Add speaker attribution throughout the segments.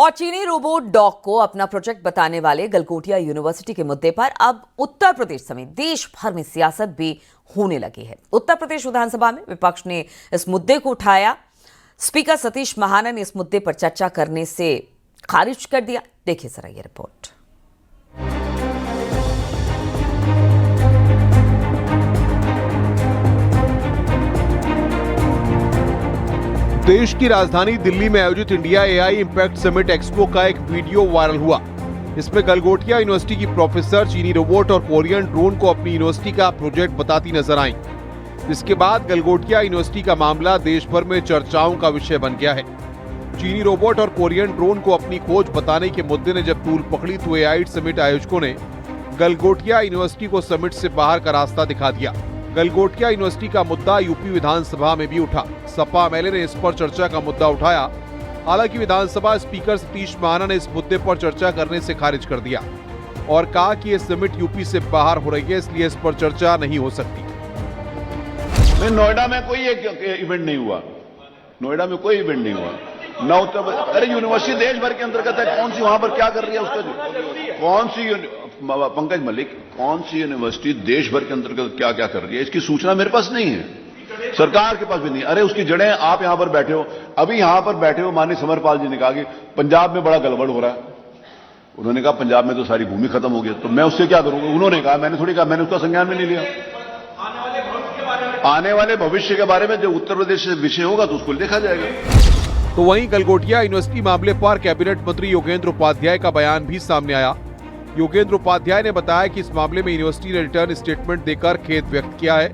Speaker 1: और चीनी robot dog को अपना प्रोजेक्ट बताने वाले गलगोटिया यूनिवर्सिटी के मुद्दे पर अब उत्तर प्रदेश समेत देश भर में सियासत भी होने लगी है। उत्तर प्रदेश विधानसभा में विपक्ष ने इस मुद्दे को उठाया। स्पीकर सतीश महाना ने इस मुद्दे पर चर्चा करने से खारिज कर दिया। देखिए जरा ये रिपोर्ट।
Speaker 2: देश की राजधानी दिल्ली में आयोजित India AI impact summit expo का एक वीडियो वायरल हुआ। इसमें गलगोटिया यूनिवर्सिटी की प्रोफेसर चीनी रोबोट और कोरियन ड्रोन को अपनी यूनिवर्सिटी का प्रोजेक्ट बताती नजर आईं। इसके बाद गलगोटिया यूनिवर्सिटी का मामला देश भर में चर्चाओं का विषय बन गया है। चीनी रोबोट और कोरियन ड्रोन को अपनी खोज बताने के मुद्दे ने जब तूल पकड़ी तो एआई समिट आयोजकों ने गलगोटिया यूनिवर्सिटी को समिट से बाहर का रास्ता दिखा दिया। गलगोटिया यूनिवर्सिटी का मुद्दा यूपी विधानसभा में भी उठा। सपा एमएलए ने इस पर चर्चा का मुद्दा उठाया। हालांकि विधानसभा स्पीकर सतीश महाना ने इस मुद्दे पर चर्चा करने से खारिज कर दिया और कहा कि ये समिट यूपी से बाहर हो रही है, इसलिए इस पर चर्चा नहीं हो सकती।
Speaker 3: नोएडा में कोई इवेंट नहीं हुआ, नोएडा में कोई इवेंट नहीं हुआ ना। अरे यूनिवर्सिटी देश भर के अंतर्गत है, कौन सी वहां पर क्या कर रही है उसका, कौन सी पंकज मलिक, कौन सी यूनिवर्सिटी देश भर के अंतर्गत क्या क्या कर रही है, इसकी सूचना मेरे पास नहीं है, सरकार के पास भी नहीं। अरे उसकी जड़ें आप यहां पर बैठे हो, अभी यहां पर बैठे हो, माननीय समरपाल जी ने कहा कि पंजाब में बड़ा गड़बड़ हो रहा है। उन्होंने कहा पंजाब में तो सारी भूमि खत्म हो गई, तो मैं उससे क्या करूंगा? उन्होंने कहा, मैंने थोड़ी कहा, मैंने उसका संज्ञान में नहीं लिया। आने वाले भविष्य के बारे में जो उत्तर प्रदेश से विषय होगा तो उसको देखा जाएगा।
Speaker 2: तो वहीं गलगोटिया यूनिवर्सिटी मामले पर कैबिनेट मंत्री योगेंद्र उपाध्याय का बयान भी सामने आया। योगेंद्र उपाध्याय ने बताया कि इस मामले में यूनिवर्सिटी ने रिटर्न स्टेटमेंट देकर खेद व्यक्त किया है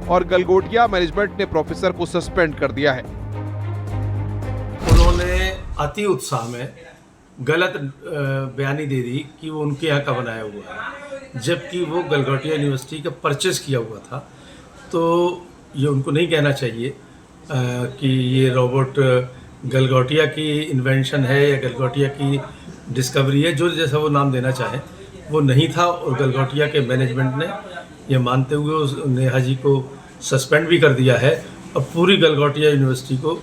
Speaker 2: और गलगोटिया मैनेजमेंट ने प्रोफेसर को सस्पेंड कर दिया है।
Speaker 4: उन्होंने अति उत्साह में गलत बयानी दे दी कि वो उनके यहाँ का बनाया हुआ है, जबकि वो गलगोटिया यूनिवर्सिटी का परचेज किया हुआ था। तो ये उनको नहीं कहना चाहिए कि ये रोबोट गलगोटिया की इन्वेंशन है या गलगोटिया की डिस्कवरी है, जो जैसा वो नाम देना चाहे, वो नहीं था। और गलगोटिया के मैनेजमेंट ने ये मानते हुए उस नेहा जी को सस्पेंड भी कर दिया है और पूरी गलगोटिया यूनिवर्सिटी को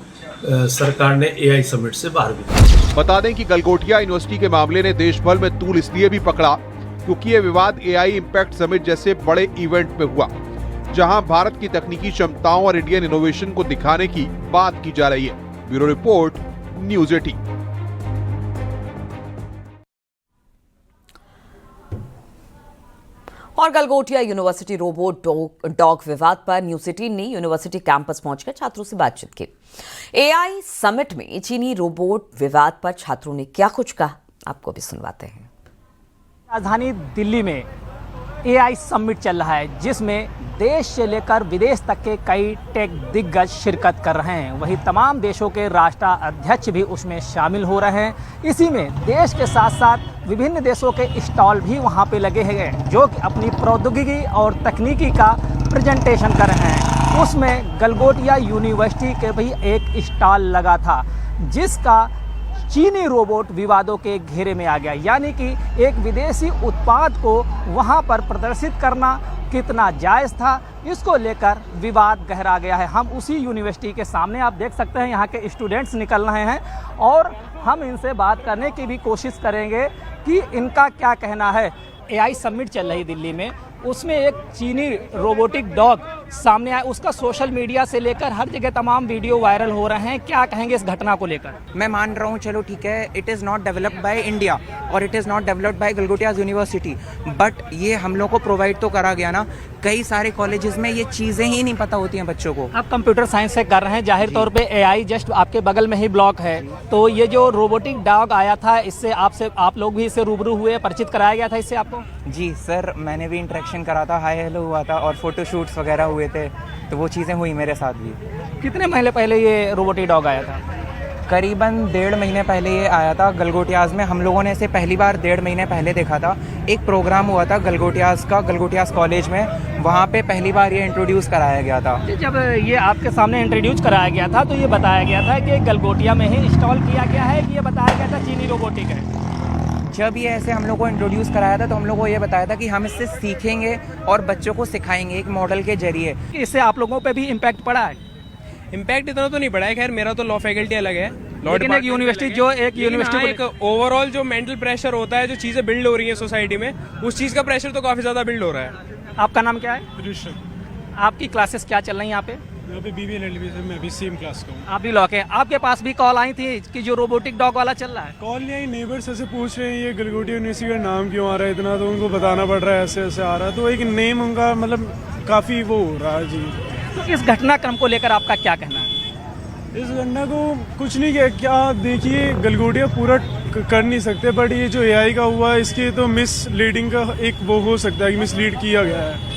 Speaker 4: सरकार ने एआई समिट से बाहर भी किया।
Speaker 2: बता दें कि गलगोटिया यूनिवर्सिटी के मामले ने देश भर में तूल इसलिए भी पकड़ा क्योंकि ये विवाद एआई इम्पैक्ट समिट जैसे बड़े इवेंट में हुआ, जहां भारत की तकनीकी क्षमताओं और इंडियन इनोवेशन को दिखाने की बात की जा रही है। Bureau report, news 18।
Speaker 1: और गलगोटिया यूनिवर्सिटी रोबोट डॉग विवाद पर न्यूज़ 18 ने यूनिवर्सिटी कैंपस पहुंचकर छात्रों से बातचीत की। एआई समिट में चीनी रोबोट विवाद पर छात्रों ने क्या कुछ कहा, आपको भी सुनवाते हैं।
Speaker 5: राजधानी दिल्ली में एआई समिट चल रहा है, जिसमें देश से लेकर विदेश तक के कई टेक दिग्गज शिरकत कर रहे हैं। वहीं तमाम देशों के राष्ट्राध्यक्ष भी उसमें शामिल हो रहे हैं। इसी में देश के साथ साथ विभिन्न देशों के स्टॉल भी वहां पे लगे हैं, जो कि अपनी प्रौद्योगिकी और तकनीकी का प्रेजेंटेशन कर रहे हैं। उसमें गलगोटिया यूनिवर्सिटी के भी एक स्टॉल लगा था, जिसका चीनी रोबोट विवादों के घेरे में आ गया। यानी कि एक विदेशी उत्पाद को वहां पर प्रदर्शित करना कितना जायज़ था, इसको लेकर विवाद गहरा गया है। हम उसी यूनिवर्सिटी के सामने, आप देख सकते हैं, यहाँ के स्टूडेंट्स निकल रहे हैं और हम इनसे बात करने की भी कोशिश करेंगे कि इनका क्या कहना है। एआई समिट चल रही दिल्ली में, उसमें एक चीनी रोबोटिक डॉग सामने आया, उसका सोशल मीडिया से लेकर हर जगह तमाम वीडियो वायरल हो रहे हैं। क्या कहेंगे इस घटना को लेकर?
Speaker 6: मैं मान रहा हूँ, चलो ठीक है, it is not developed by India और it is not developed by Galgotia university, but ये हम लोग को प्रोवाइड तो करा गया ना। कई सारे कॉलेजेस में ये चीज़ें ही नहीं पता होती हैं बच्चों को।
Speaker 5: आप कंप्यूटर साइंस से कर रहे हैं, जाहिर तौर पे एआई जस्ट आपके बगल में ही ब्लॉक है, तो ये जो रोबोटिक डॉग आया था, इससे आप लोग भी इससे रूबरू हुए, परिचित कराया गया था इससे आपको?
Speaker 6: जी सर, मैंने भी इंटरेक्शन करा था, हाय हेलो हुआ था और फोटो शूट्स वगैरह हुए थे, तो वो चीज़ें हुई मेरे साथ भी।
Speaker 5: कितने महीने पहले ये रोबोटिक डॉग आया था?
Speaker 6: करीबन 1.5 महीने पहले ये आया था गलगोटियाज़ में। हम लोगों ने इसे पहली बार 1.5 महीने पहले देखा था। एक प्रोग्राम हुआ था गलगोटियाज़ का, गलगोटियाज़ कॉलेज में, वहाँ पे पहली बार ये इंट्रोड्यूस कराया गया था।
Speaker 5: जब ये आपके सामने इंट्रोड्यूस कराया गया था तो ये बताया गया था कि गलगोटिया में ही इंस्टॉल किया गया है, कि ये बताया गया था चीनी रोबोटिक है?
Speaker 6: जब ये ऐसे हम लोग को इंट्रोड्यूस कराया था तो हम लोग को ये बताया था कि हम इससे सीखेंगे और बच्चों को सिखाएंगे एक मॉडल के जरिए।
Speaker 5: इससे आप लोगों पे भी इम्पैक्ट पड़ा है?
Speaker 7: इम्पैक्ट इतना तो नहीं पड़ा है, खैर मेरा तो लॉ फैकल्टी अलग है,
Speaker 5: लेकिन एक यूनिवर्सिटी जो एक यूनिवर्सिटी
Speaker 7: एक ओवरऑल जो मेंटल प्रेशर होता है, जो चीज़ें बिल्ड हो रही हैं सोसाइटी में, उस चीज़ का प्रेशर तो काफ़ी ज़्यादा बिल्ड हो रहा है।
Speaker 5: आपका नाम क्या है?
Speaker 8: ऋषभ।
Speaker 5: आपकी क्लासेस क्या चल रही हैं यहाँ पे?
Speaker 8: यहाँ पे BBA and LLB से मैं भी सेम क्लास का हूँ।
Speaker 5: आप भी लॉ के, आपके पास भी कॉल आई थी कि जो रोबोटिक डॉग वाला चल रहा है?
Speaker 8: कॉल नहीं आई, नेबर्स ऐसे पूछ रहे हैं ये गलगोटिया यूनिवर्सिटी का नाम क्यों आ रहा है इतना, तो उनको बताना पड़ रहा है ऐसे ऐसे आ रहा है, तो एक नेम उनका मतलब काफ़ी वो हो रहा है जी।
Speaker 5: तो इस घटनाक्रम को लेकर आपका क्या कहना है?
Speaker 8: इस घटना को कुछ नहीं किया, क्या देखिए गलगोटिया पूरा कर नहीं सकते, बट ये जो AI का हुआ है इसके तो मिसलीडिंग का एक वो हो सकता है कि मिसलीड किया गया है।